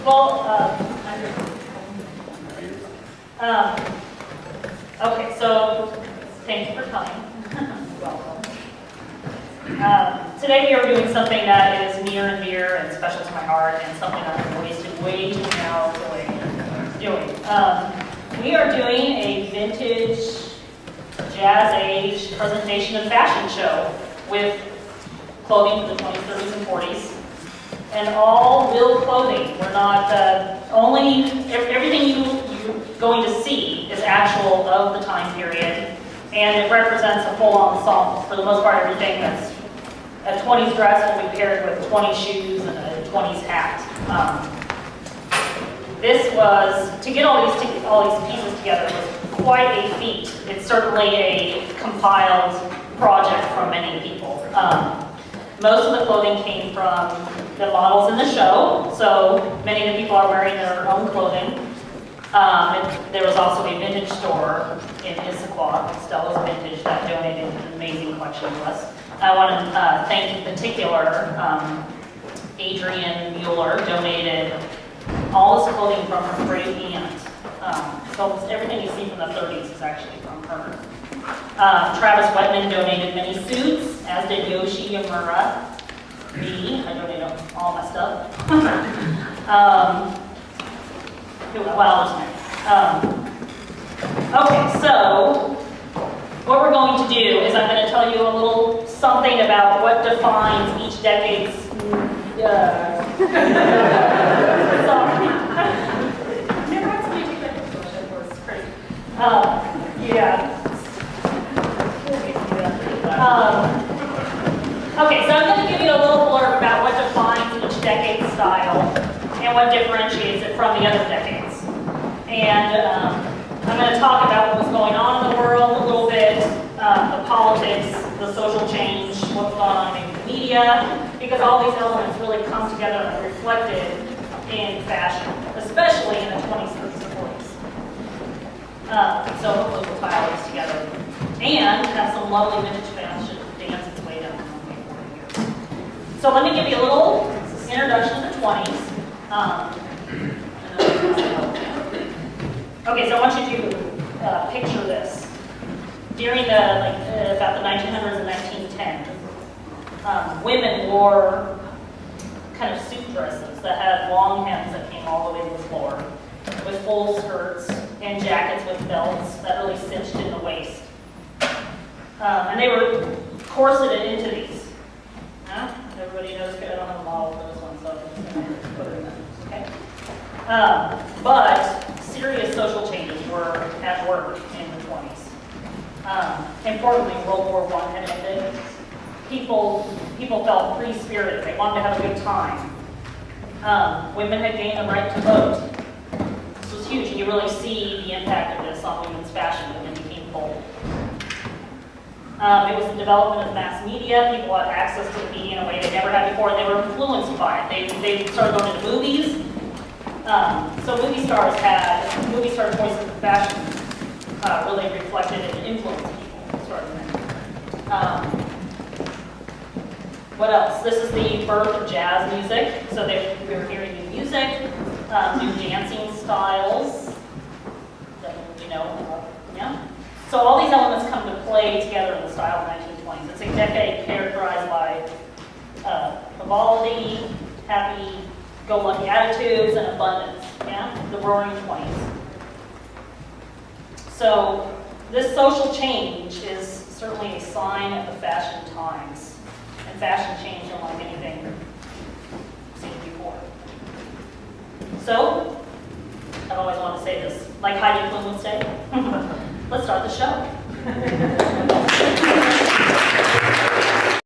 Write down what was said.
Well, okay, so thank you for coming. Welcome. Today we are doing something that is near and dear and special to my heart, and something that I've wasted way too many hours away doing. We are doing a vintage jazz age presentation and fashion show with clothing from the 20s, 30s, and 40s. And all real clothing. We're not everything you're going to see is actual of the time period, and it represents a full ensemble. For the most part, everything that's a 20s dress will be paired with 20s shoes and a 20s hat. This was, to get all these pieces together was quite a feat. It's certainly a compiled project from many people. Most of the clothing came from the models in the show, so many of the people are wearing their own clothing. There was also a vintage store in Issaquah, Stella's Vintage, that donated an amazing collection to us. I want to thank in particular Adrienne Mueller, donated all this clothing from her great aunt. So almost everything you see from the 30s is actually from her. Travis Wetman donated many suits, as did Yoshi Yamura. Me, I donated all my stuff. Okay, so what we're going to do is I'm going to tell you a little something about what defines each decade's. Sorry. Never had somebody take that picture. That was crazy. Yeah. Okay, so I'm going to give you a little blurb about what defines each decade's style and what differentiates it from the other decades. And I'm going to talk about what was going on in the world a little bit, the politics, the social change, what's going on in the media, because all these elements really come together and are reflected in fashion, especially in the 20s, 30s, and 40s. So hopefully we'll tie all these together and have some lovely vintage fashion dances way down the way here. So let me give you a little introduction to the 20s. Okay, so I want you to picture this. During about the 1900s and 1910s, women wore kind of suit dresses that had long hems that came all the way to the floor, with full skirts and jackets with belts that really cinched in the waist. And they were corseted into these. Everybody knows, I don't have a model for this one, so I'm just going to put it in there. Okay? But serious social changes were at work in the 20s. Importantly, World War I had ended. People felt free-spirited. They wanted to have a good time. Women had gained the right to vote. This was huge, and you really see the impact of this on women's fashion when it became bold. It was the development of mass media. People had access to the media in a way they never had before, and they were influenced by it. They started going into movies. So movie stars choices of fashion really reflected and influenced people. What else? This is the birth of jazz music. So we were hearing new music, new dancing styles. That yeah. So all these elements come to play together in the style of the 1920s. It's a decade characterized by frivolity, happy-go-lucky attitudes, and abundance. Yeah, the Roaring 20s. So this social change is certainly a sign of the fashion times, and fashion change unlike anything seen before. So I've always wanted to say this, like Heidi Klum would say. Let's start the show.